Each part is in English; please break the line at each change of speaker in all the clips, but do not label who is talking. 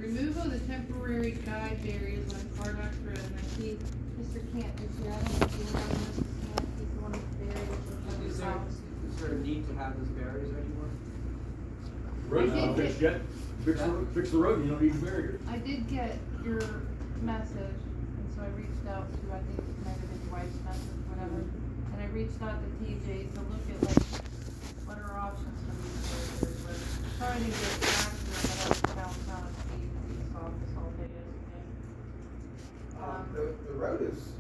removal of the temporary guide barriers on Cardox Road, and I see Mr. Cant is here, I don't know if you remember Mr. Cant, he's the one with the barriers in
Is
the
there,
house.
is there a need to have those barriers anymore?
Road's
I did
not fixed yet. Fix the road, you don't need the barrier.
I did get your message, and so I reached out to, I think it might have been your wife's message, whatever, and I reached out to TJ to look at like, what are options for these barriers, but trying to get back to them, but I was downtown at Steve's office all day yesterday.
The road is,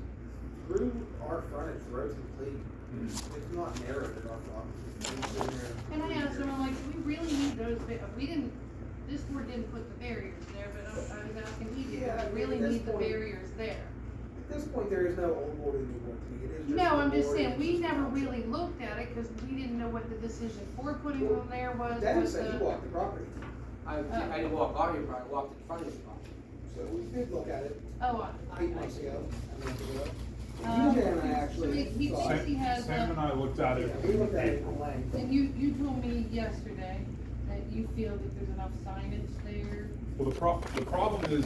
through our frontage, the road's complete. It's not narrowed at our frontage.
And I asked him, I'm like, do we really need those, we didn't, this board didn't put the barriers there, but I was asking he did,
Yeah,
do we really
at this
need the
point-
barriers there?
At this point, there is no old board and new board to me. It is just.
No,
the
I'm just
board,
saying,
it's
we
just
never
an
really
option.
looked at it, cause we didn't know what the decision for putting
Well,
them there was.
Dennis said he walked the property,
I didn't walk on your property, I walked in front of your property.
so we did look at it
Oh,
8 months ago, a month ago.
Um,
TJ and I actually
he
saw
thinks
it.
he has,
Sam and I looked at it
Yeah, we looked at it
April.
in length.
and you told me yesterday that you feel that there's enough signage there.
Well, the problem is,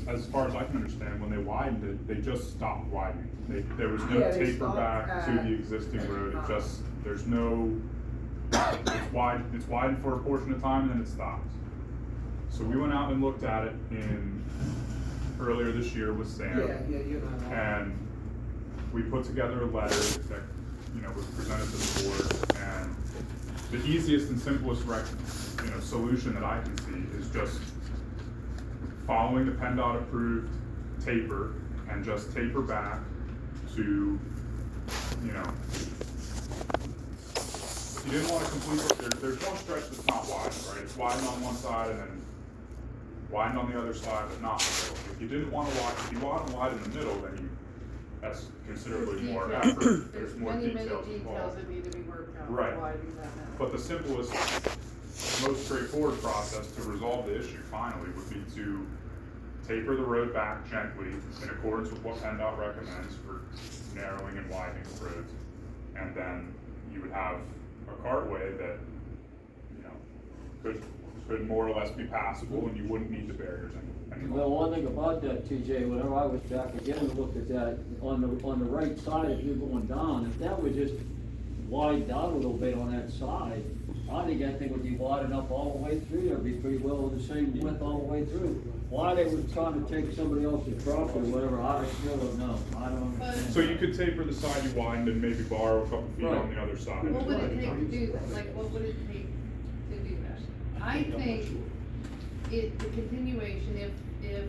as far as I can understand, when they widened it, they just stopped widening. There was no
Yeah, they
taper
stopped
back to
at-
the existing road, it just, there's no, it's widened for a portion of time and then it stops. So we went out and looked at it earlier this year with Sam.
Yeah, you and I.
And we put together a letter that, was presented to the board, and the easiest and simplest solution that I can see is just following the PennDOT approved taper and just taper back to, if you didn't want to complete, there's one stretch that's not wide, right? It's widened on one side and then widened on the other side, but not in the middle. If you didn't want to widen, if you want to widen in the middle, then that's considerably more effort. There's more
many
details
details
involved.
that need to be worked out.
Right.
Why do that now?
But the simplest, most straightforward process to resolve the issue finally would be to taper the road back gently in accordance with what PennDOT recommends for narrowing and widening of roads. And then you would have a cartway that, could more or less be passable and you wouldn't need the barriers anymore.
Well, one thing about that, TJ, whenever I was back again and looked at that, on the right side, if you're going down, if that was just widened out a little bit on that side, I think that thing would be wide enough all the way through there, be pretty well the same width all the way through. Why they were trying to take somebody else's property or whatever, I still don't know, I don't understand.
So you could taper the side you widened and maybe borrow a couple feet on the other side.
What would it take to do that? Like, what would it take to do that? I think the continuation, if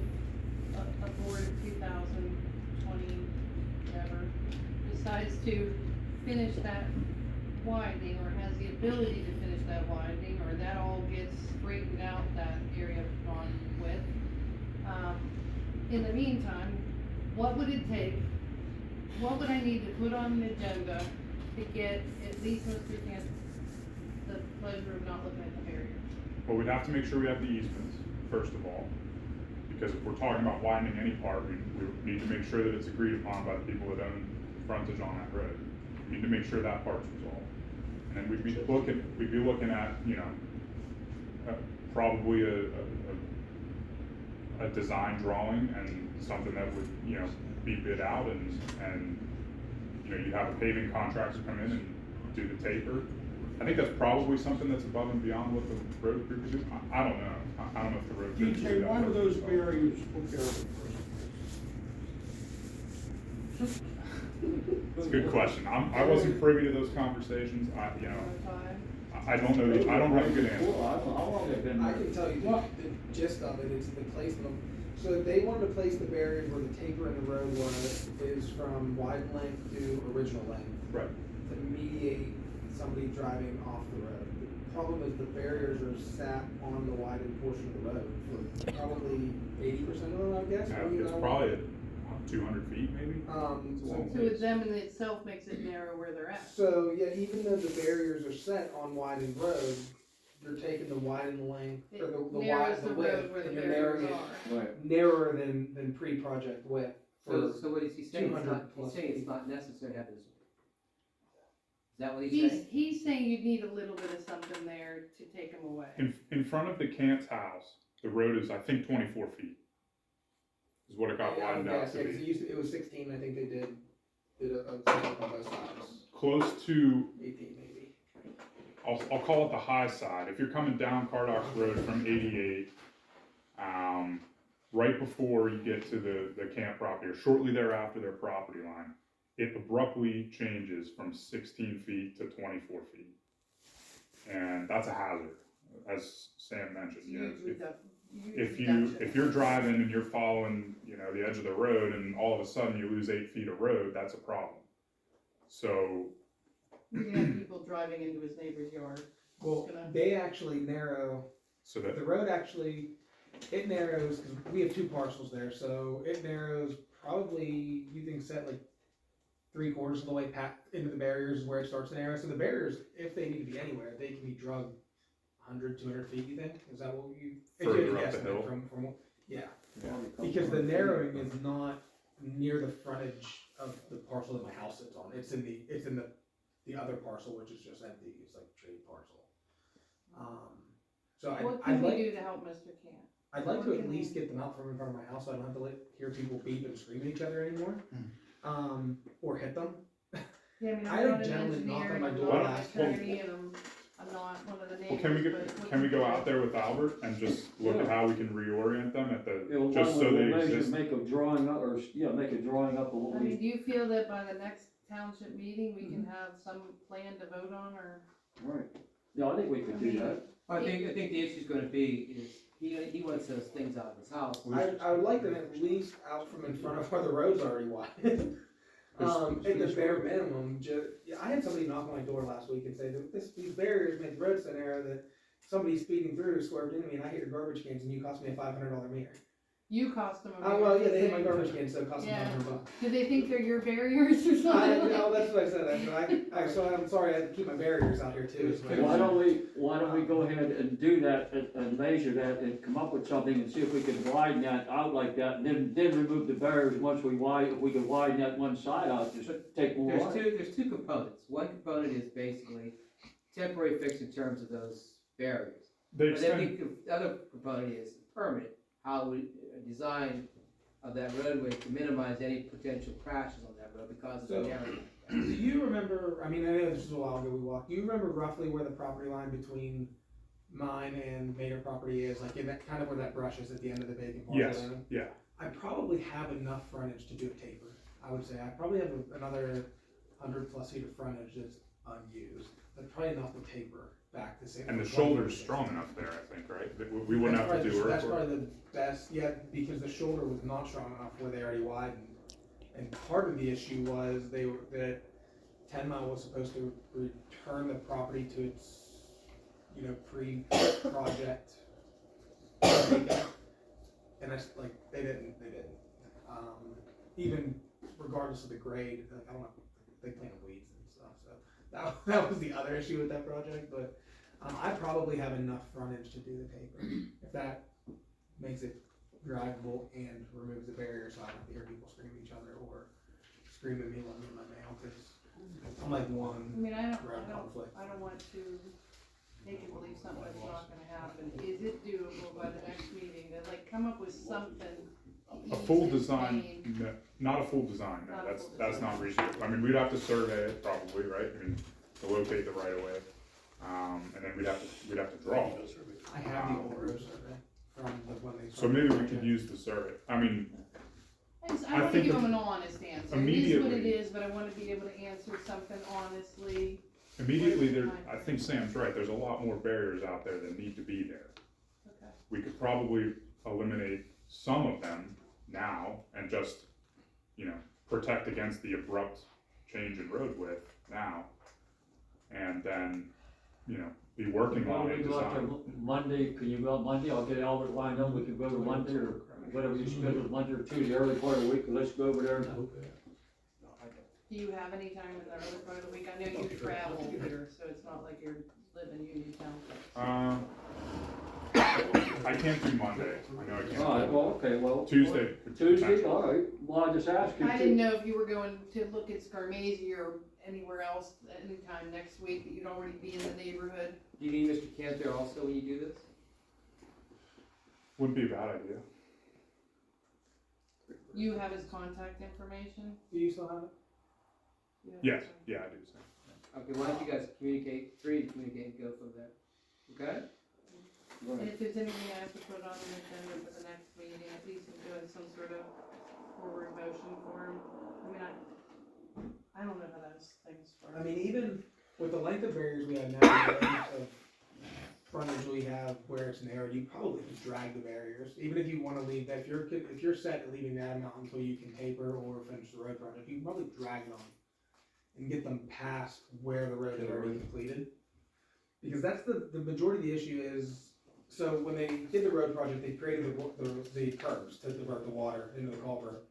a board of 2020, whatever, decides to finish that widening, or has the ability to finish that widening, or that all gets straightened out, that area gone with. In the meantime, what would it take, what would I need to put on the agenda to get at least Mr. Kent the pleasure of not looking at the barrier?
Well, we'd have to make sure we have the easements, first of all, because if we're talking about widening any part, we need to make sure that it's agreed upon by the people that own frontage on that road. We need to make sure that part's resolved. And then we'd be looking at, probably a design drawing and something that would, be bid out and you'd have a paving contractor come in and do the taper. I think that's probably something that's above and beyond what the road crew could do. I don't know. I don't know if the road crew could do
DJ,
that.
why do those barriers put there?
It's a good question. I wasn't privy to those conversations. I don't know. I don't have a good answer.
How long have they been
I
there?
can tell you the gist of it is the placement. So they wanted to place the barriers where the taper in the road is from wide length to original length.
Right.
To mediate somebody driving off the road. The problem is the barriers are sat on the widened portion of the road for probably 80% of them, I guess.
It's probably at 200 feet, maybe.
So it them in itself makes it narrow where they're at.
So yeah, even though the barriers are set on widened road, you're taking the widened length
It
or the
narrows the
width
road where the
and you're
barriers
narrowing
are.
Right.
it narrower than pre-project width.
So
For
what is he saying?
200
He's
plus
saying
feet.
it's not necessary to have this. Is that what he's saying?
He's saying you'd need a little bit of something there to take them away.
In front of the Cant's house, the road is, I think, 24 feet. Is what it got
Yeah, I would
widened out
guess,
to
yeah, 'cause
be.
it was 16, I think they did a setup on both sides,
Close to,
18 maybe.
I'll call it the high side. If you're coming down Cardox Road from 88, right before you get to the camp property, or shortly thereafter their property line, it abruptly changes from 16 feet to 24 feet. And that's a hazard, as Sam mentioned, you know, if you're driving and you're following, you know, the edge of the road and all of a sudden you lose 8 feet of road, that's a problem. So,
We can have people driving into his neighbor's yard.
Well,
Gonna-
they actually narrow,
so that,
the road actually, it narrows, cause we have 2 parcels there, so it narrows probably, you think set like 3/4 of the way into the barriers is where it starts to narrow, so the barriers, if they need to be anywhere, they can be drugged 100, 200 feet, you think? Is that what you? if you had to
Further up the
guesstimate
hill?
From, yeah,
Probably a couple
because the
hundred feet.
narrowing is not near the frontage of the parcel that my house sits on, it's in the other parcel, which is just empty, it's like trade parcel. So
What
I'd
can we
like,
do to help Mr. Camp?
I'd like to
what
at
can
least
we-
get them out from in front of my house, so I don't have to hear people beep and scream at each other anymore. Or hit them.
Yeah, I mean,
I
I'm
had a
not an
gentleman knock
engineer,
on my
I'm
door
not an
last
attorney, and I'm not one of the
well,
neighbors, but.
can we go out there with Albert and just look at
Yeah.
how we can reorient them at the,
Yeah, well,
just so
we'll
they
measure,
exist?
make a drawing up, or, yeah, make a drawing up of what
I mean,
we,
do you feel that by the next township meeting, we can have some plan to vote on, or?
right. Yeah, I think we could do that.
I think the issue's gonna be is, he wants those things out of his house.
I would like them at least out from in front of where the road's already wide. At the bare minimum, yeah, I had somebody knock on my door last week and say that these barriers make the road so narrow that somebody speeding through swerved into me and I hit your garbage cans and you cost me a $500 mirror.
You cost them a.
Oh, well, yeah, they hit my
mirror.
garbage can, so it cost me
Yeah.
$500.
Do they think they're your barriers or
I
something?
know, that's what I said, so I'm sorry, I had to keep my barriers out here too.
Why don't we go ahead and do that and measure that and come up with something and see if we can widen that out like that, and then remove the barriers once if we can widen that one side out, just take more out.
There's two components. One component is basically temporary fix in terms of those barriers.
They
But then
extend,
the other component is permanent, how we design of that roadway to minimize any potential crashes on that road because of the
So-
narrow.
Do you remember, I mean, I know this was a while ago we walked, do you remember roughly where the property line between mine and Mater property is, like in that, kind of where that brush is at the end of the vacant parcel?
yes,
land?
yeah.
I probably have enough frontage to do a taper, I would say, I probably have another 100+ feet of frontage that's unused, that's probably enough to taper back the same.
And the shoulder's strong enough there, I think, right? That we wouldn't have to do
That's
earthwork.
probably the best, yeah, because the shoulder was not strong enough where they already widened. And part of the issue was that 10 Mile was supposed to return the property to its, pre-project. And they didn't. Even regardless of the grade, I don't know, they planted weeds and stuff, so that was the other issue with that project, but I probably have enough frontage to do the taper, if that makes it drivable and removes the barrier, so I don't have to hear people scream at each other or scream at me when I'm in my mail, because I'm like
I
one
mean,
road conflict.
I don't want to make you believe something that's not gonna happen. Is it doable by the next meeting to come up with something?
A full
easy,
design,
plain?
no, not a full design, no,
Not a
that's,
full
that's
design.
not reasonable. I mean, we'd have to survey it probably, right? I mean, to locate the right of way. And then we'd have to draw.
I have the old road survey from when they.
So
started
maybe
the
we could
project.
use the survey. I mean,
I
I
wanna
think
give
that
them an honest answer. It is what it
immediately-
is, but I wanna be able to answer something honestly.
immediately there, I think Sam's right, there's a lot more barriers out there that need to be there.
Okay.
We could probably eliminate some of them now and just, protect against the abrupt change in road width now. And then, be working
Why
on
don't
a
we go out
design.
to Monday, can you go out Monday, I'll get Albert lined up, we can go to Monday, or whatever you schedule, Monday or Tuesday, early part of the week, let's go over there.
Do you have any time in the early part of the week? I know you travel here, so it's not like you're living Uniontown.
I can't do Monday, I know I can't.
All right, well, okay, well.
Tuesday.
Tuesday, all right, well, I just asked you.
I didn't know if you were going to look at Scarmazy or anywhere else anytime next week, that you'd already be in the neighborhood.
Do you need Mr. Kent there also when you do this?
Wouldn't be a bad idea.
You have his contact information?
Do you still have it?
You have
Yes,
his-
yeah, I do, so.
Okay, why don't you guys communicate, and go from there, okay?
And if there's anything I have to put on the agenda for the next meeting, at least I'm doing some sort of forward motion for him. I mean, I don't know how those things work.
I mean, even with the length of barriers we have now, the length of frontage we have where it's narrow, you probably could drag the barriers, even if you wanna leave that, if you're set at leaving that amount until you can taper or finish the road project, you can probably drag them and get them past where the road is already completed. Because that's the majority of the issue is, so when they did the road project, they created the curbs to divert the water into the culvert.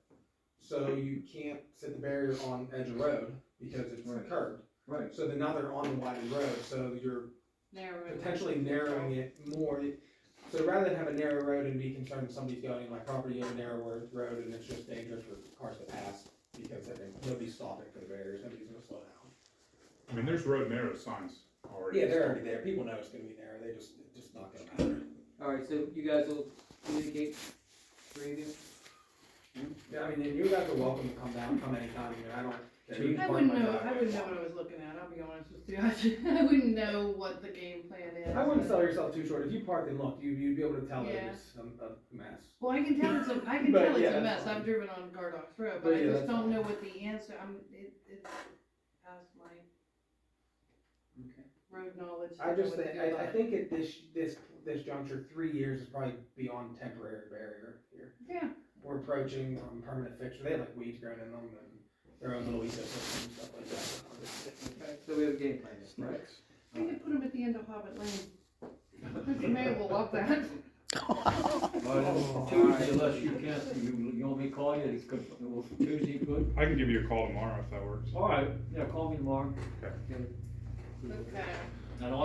So you can't set the barrier on edge of road because it's curved.
Right.
So then now they're on the widened road, so you're
Narrowing.
potentially narrowing it more. So rather than have a narrow road and be concerned somebody's going in my property, you have a narrow road and it's just dangerous for cars to pass because nobody's stopping for the barriers, nobody's gonna slow down.
I mean, there's road narrow signs already.
Yeah, they're already there, people know it's gonna be narrow, it's just not gonna matter.
Alright, so you guys will communicate, three of you?
Yeah, I mean, and you guys are welcome to come down, come anytime, I mean, I don't. you can
I
park
wouldn't
my
know,
driveway
I wouldn't know
if you
what I
want.
was looking at, I'll be honest with you. I wouldn't know what the game plan is.
I wouldn't sell yourself too short, if you parked and looked, you'd be able to tell that
Yeah.
it's a mess.
Well, I can tell it's a, I can
But,
tell it's
yeah,
a
that's
mess,
fine.
I've driven on Cardox Road,
But,
but I
yeah,
just
that's
don't
fine.
know what the answer, it's past my
Okay.
road knowledge. to
I
know
just
what to
think,
do
I
about it.
think at this juncture, 3 years is probably beyond temporary barrier here.
Yeah,
We're approaching permanent fixture, they have like weeds growing in them and their own little ecosystem and stuff like that.
Okay, so we have a game plan, then, right?
we could put them at the end of Hobbit Lane. The mayor will love that.
Tuesday, unless you can't, you want me to call you, it's good, well, Tuesday, good?
I can give you a call tomorrow if that works.
All right, yeah, call me tomorrow,
Okay.
Okay.
Okay.
and I'll